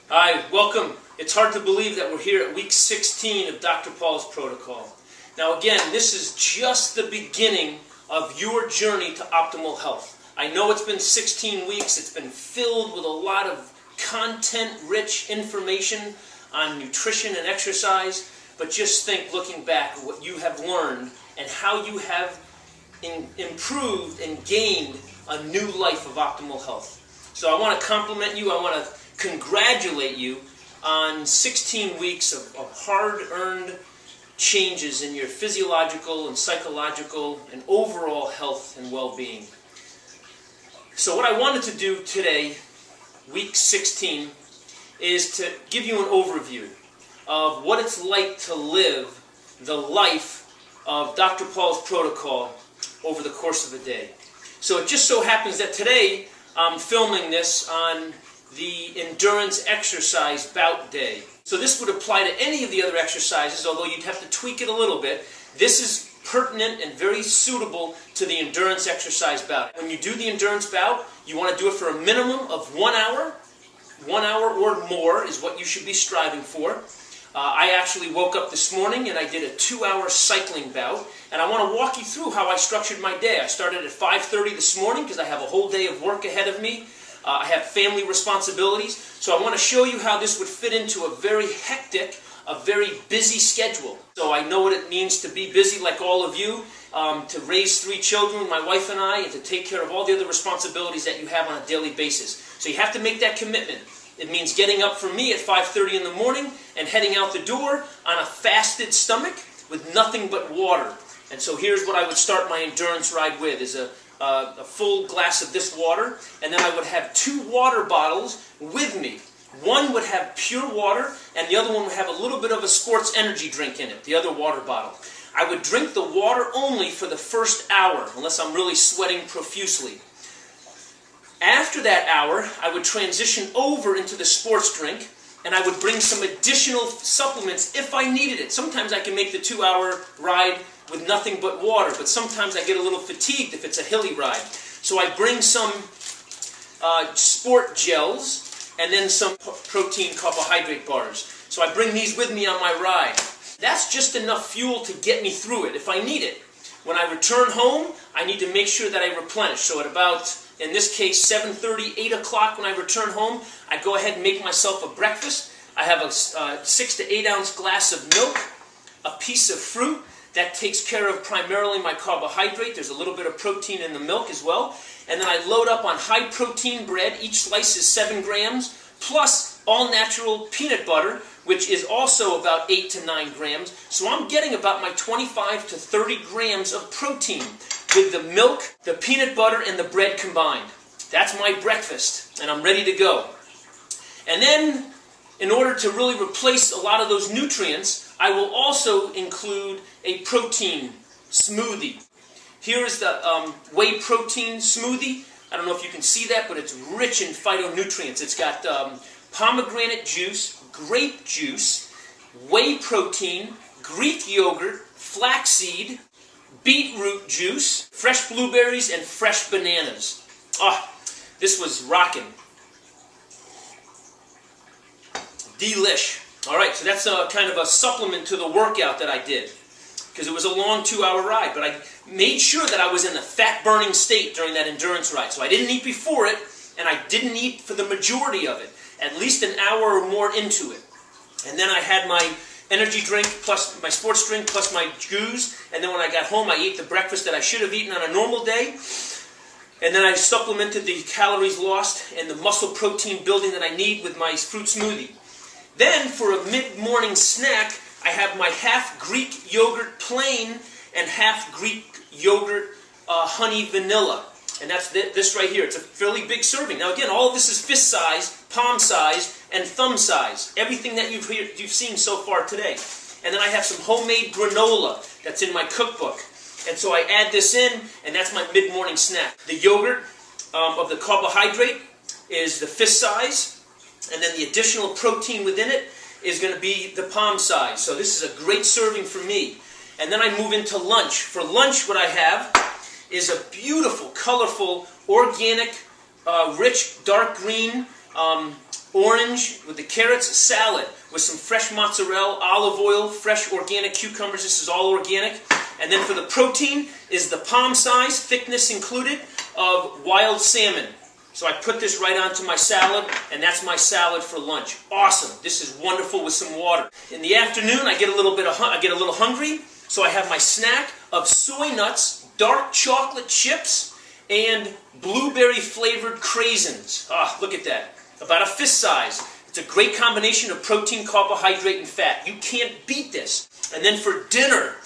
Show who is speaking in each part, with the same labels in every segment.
Speaker 1: Hi, welcome. It's hard to believe that we're here at week 16 of Dr. Paul's protocol. Now again, this is just the beginning of your journey to optimal health. I know it's been 16 weeks, it's been filled with a lot of content-rich information on nutrition and exercise, but just think, looking back, what you have learned and how you have improved and gained a new life of optimal health. So I want to compliment you, I want to congratulate you on 16 weeks of hard-earned changes in your physiological and psychological and overall health and well-being. So what I wanted to do today, week 16, is to give you an overview of what it's like to live the life of Dr. Paul's protocol over the course of a day. So it just so happens that today I'm filming this on the endurance exercise bout day. So this would apply to any of the other exercises, although you'd have to tweak it a little bit. This is pertinent and very suitable to the endurance exercise bout. When you do the endurance bout, you want to do it for a minimum of 1 hour. 1 hour or more is what you should be striving for. I actually woke up this morning and I did a 2-hour cycling bout, and I want to walk you through how I structured my day. I started at 5:30 this morning because I have a whole day of work ahead of me. I have family responsibilities, so I want to show you how this would fit into a very hectic, a very busy schedule. So I know what it means to be busy like all of you, to raise 3 children, my wife and I, and to take care of all the other responsibilities that you have on a daily basis. So you have to make that commitment. It means getting up for me at 5:30 in the morning and heading out the door on a fasted stomach with nothing but water. And so here's what I would start my endurance ride with, is a full glass of this water, and then I would have 2 water bottles with me. One would have pure water, and the other one would have a little bit of a sports energy drink in it, the other water bottle. I would drink the water only for the first hour, unless I'm really sweating profusely. After that hour, I would transition over into the sports drink, and I would bring some additional supplements if I needed it. Sometimes I can make the 2-hour ride with nothing but water, but sometimes I get a little fatigued if it's a hilly ride. So I bring some sport gels and then some protein carbohydrate bars. So I bring these with me on my ride. That's just enough fuel to get me through it if I need it. When I return home, I need to make sure that I replenish. So at about, in this case, 7:30, 8 o'clock when I return home, I go ahead and make myself a breakfast. I have a 6 to 8 ounce glass of milk, a piece of fruit. That takes care of primarily my carbohydrate. There's a little bit of protein in the milk as well. And then I load up on high protein bread. Each slice is 7 grams, plus all natural peanut butter, which is also about 8 to 9 grams. So I'm getting about my 25 to 30 grams of protein with the milk, the peanut butter, and the bread combined. That's my breakfast, and I'm ready to go. And then, in order to really replace a lot of those nutrients, I will also include a protein smoothie. Here is the whey protein smoothie. I don't know if you can see that, but it's rich in phytonutrients. It's got pomegranate juice, grape juice, whey protein, Greek yogurt, flaxseed, beetroot juice, fresh blueberries, and fresh bananas. This was rocking. Delish. All right, so that's kind of a supplement to the workout that I did, because it was a long 2-hour ride, but I made sure that I was in a fat-burning state during that endurance ride. So I didn't eat before it, and I didn't eat for the majority of it, at least an hour or more into it. And then I had my energy drink, plus my sports drink, plus my juice, and then when I got home, I ate the breakfast that I should have eaten on a normal day, and then I supplemented the calories lost and the muscle protein building that I need with my fruit smoothie. Then, for a mid-morning snack, I have my half Greek yogurt plain and half Greek yogurt honey vanilla. And that's this right here. It's a fairly big serving. Now again, all of this is fist size, palm size, and thumb size. Everything that you've seen so far today. And then I have some homemade granola that's in my cookbook. And so I add this in, and that's my mid-morning snack. The yogurt of the carbohydrate is the fist size. And then the additional protein within it is going to be the palm size. So this is a great serving for me. And then I move into lunch. For lunch, what I have is a beautiful, colorful, organic, rich, dark green orange with the carrots, salad with some fresh mozzarella, olive oil, fresh organic cucumbers. This is all organic. And then for the protein is the palm size, thickness included, of wild salmon. So I put this right onto my salad, and that's my salad for lunch. Awesome. This is wonderful with some water. In the afternoon, I get a little hungry, so I have my snack of soy nuts, dark chocolate chips, and blueberry flavored craisins. Ah, look at that. About a fist size. It's a great combination of protein, carbohydrate, and fat. You can't beat this. And then for dinner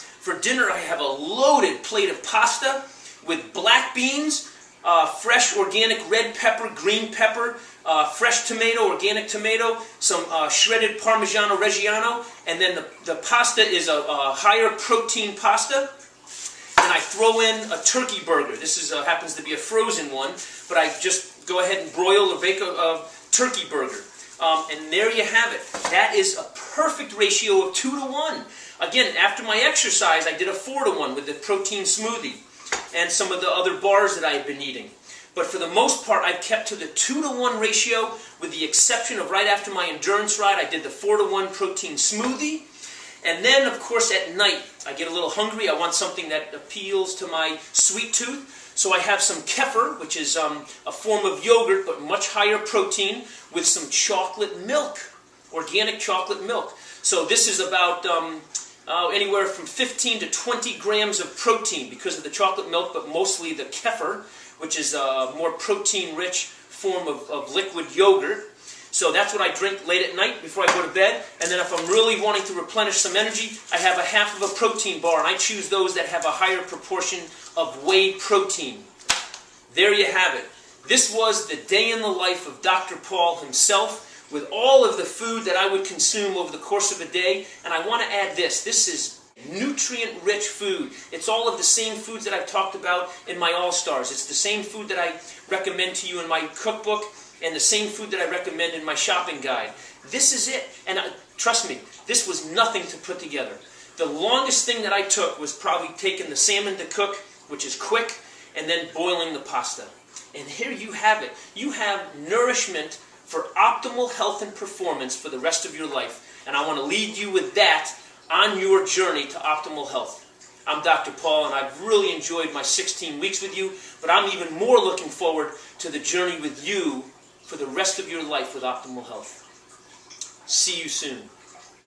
Speaker 1: I have a loaded plate of pasta with black beans, fresh organic red pepper, green pepper, fresh tomato, organic tomato, some shredded Parmigiano Reggiano, and then the pasta is a higher protein pasta. And I throw in a turkey burger. This is happens to be a frozen one, but I just go ahead and broil or bake a turkey burger. And there you have it. That is a perfect ratio of 2 to 1. Again, after my exercise, I did a 4 to 1 with the protein smoothie and some of the other bars that I had been eating. But for the most part, I've kept to the 2 to 1 ratio, with the exception of right after my endurance ride, I did the 4 to 1 protein smoothie. And then, of course, at night, I get a little hungry. I want something that appeals to my sweet tooth. So I have some kefir, which is a form of yogurt, but much higher protein, with some chocolate milk, organic chocolate milk. So this is about anywhere from 15 to 20 grams of protein because of the chocolate milk, but mostly the kefir, which is a more protein-rich form of liquid yogurt. So that's what I drink late at night before I go to bed. And then if I'm really wanting to replenish some energy, I have a half of a protein bar, and I choose those that have a higher proportion of whey protein. There you have it. This was the day in the life of Dr. Paul himself, with all of the food that I would consume over the course of a day. And I want to add this. This is nutrient-rich food. It's all of the same foods that I've talked about in my All-Stars. It's the same food that I recommend to you in my cookbook, and the same food that I recommend in my shopping guide. This is it. And trust me, this was nothing to put together. The longest thing that I took was probably taking the salmon to cook, which is quick, and then boiling the pasta. And here you have it. You have nourishment for optimal health and performance for the rest of your life. And I want to lead you with that on your journey to optimal health. I'm Dr. Paul, and I've really enjoyed my 16 weeks with you, but I'm even more looking forward to the journey with you for the rest of your life with optimal health. See you soon.